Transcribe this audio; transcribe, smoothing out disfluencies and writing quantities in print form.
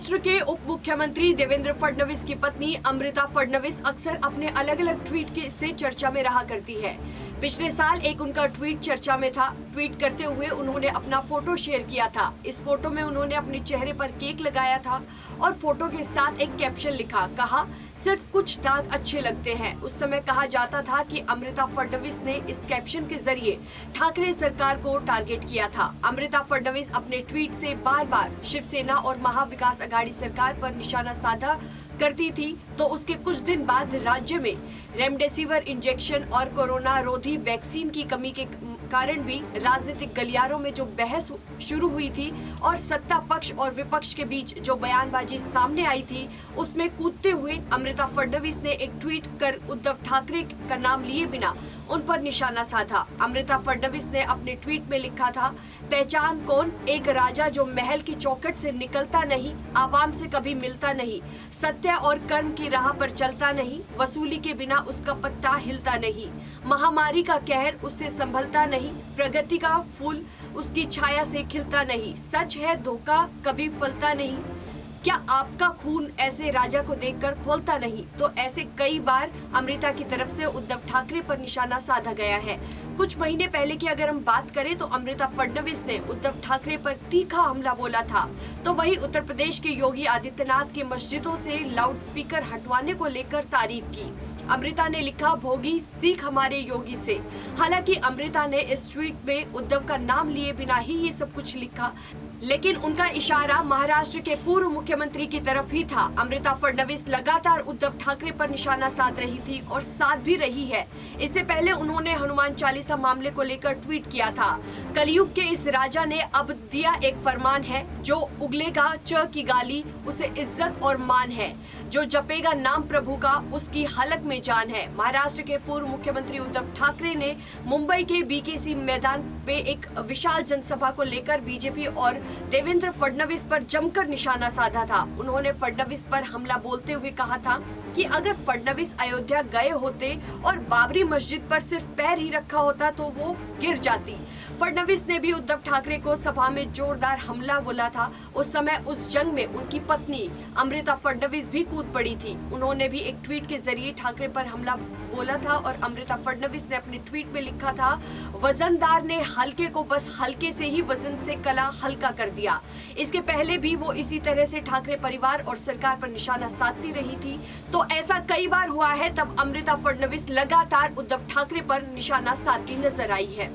महाराष्ट्र के उप मुख्यमंत्री देवेंद्र फडणवीस की पत्नी अमृता फडणवीस अक्सर अपने अलग अलग ट्वीट से चर्चा में रहा करती है। पिछले साल एक उनका ट्वीट चर्चा में था। ट्वीट करते हुए उन्होंने अपना फोटो शेयर किया था। इस फोटो में उन्होंने अपने चेहरे पर केक लगाया था और फोटो के साथ एक कैप्शन लिखा, कहा सिर्फ कुछ दाग अच्छे लगते हैं। उस समय कहा जाता था कि अमृता फडणवीस ने इस कैप्शन के जरिए ठाकरे सरकार को टारगेट किया था। अमृता फडणवीस अपने ट्वीट से बार बार शिवसेना और महाविकास आघाड़ी सरकार पर निशाना साधा करती थी, तो उसके कुछ दिन बाद राज्य में रेमडेसिविर इंजेक्शन और कोरोना रोधी वैक्सीन की कमी के कारण भी राजनीतिक गलियारों में जो बहस शुरू हुई थी और सत्ता पक्ष और विपक्ष के बीच जो बयानबाजी सामने आई थी, उसमें कूदते हुए अमृता फडणवीस ने एक ट्वीट कर उद्धव ठाकरे का नाम लिए बिना उन पर निशाना साधा। अमृता फडणवीस ने अपने ट्वीट में लिखा था, पहचान कौन, एक राजा जो महल की चौखट से निकलता नहीं, आवाम से कभी मिलता नहीं, सत्य और कर्म की राह पर चलता नहीं, वसूली के बिना उसका पत्ता हिलता नहीं, महामारी का कहर उससे संभलता नहीं, प्रगति का फूल उसकी छाया से खिलता नहीं, सच है धोखा कभी फलता नहीं, क्या आपका खून ऐसे राजा को देखकर खोलता नहीं। तो ऐसे कई बार अमृता की तरफ से उद्धव ठाकरे पर निशाना साधा गया है। कुछ महीने पहले की अगर हम बात करें तो अमृता फडणवीस ने उद्धव ठाकरे पर तीखा हमला बोला था। तो वहीं उत्तर प्रदेश के योगी आदित्यनाथ की मस्जिदों से लाउडस्पीकर हटवाने को लेकर तारीफ की। अमृता ने लिखा, भोगी सीख हमारे योगी से। हालांकि अमृता ने इस ट्वीट में उद्धव का नाम लिए बिना ही ये सब कुछ लिखा, लेकिन उनका इशारा महाराष्ट्र के पूर्व मुख्यमंत्री की तरफ ही था। अमृता फडणवीस लगातार उद्धव ठाकरे पर निशाना साध रही थी और साध भी रही है। इससे पहले उन्होंने हनुमान चालीसा मामले को लेकर ट्वीट किया था, कलयुग के इस राजा ने अब दिया एक फरमान है, जो उगलेगा च की गाली उसे इज्जत और मान है, जो जपेगा नाम प्रभु का उसकी हलक में जान है। महाराष्ट्र के पूर्व मुख्यमंत्री उद्धव ठाकरे ने मुंबई के बीकेसी मैदान पे एक विशाल जनसभा को लेकर बीजेपी और देवेंद्र फडणवीस पर जमकर निशाना साधा था। उन्होंने फडणवीस पर हमला बोलते हुए कहा था कि अगर फडणवीस अयोध्या गए होते और बाबरी मस्जिद पर सिर्फ पैर ही रखा होता तो वो गिर जाती। फडणवीस ने भी उद्धव ठाकरे को सभा में जोरदार हमला बोला था। उस समय उस जंग में उनकी पत्नी अमृता फडणवीस भी कूद पड़ी थी। उन्होंने भी एक ट्वीट के जरिए ठाकरे पर हमला बोला था और अमृता फडणवीस ने अपने ट्वीट में लिखा था, वजनदार ने हल्के को बस हल्के से ही वजन से कला हल्का कर दिया। इसके पहले भी वो इसी तरह से ठाकरे परिवार और सरकार पर निशाना साधती रही थी। तो ऐसा कई बार हुआ है, तब अमृता फडणवीस लगातार उद्धव ठाकरे पर निशाना साधती नजर आई है।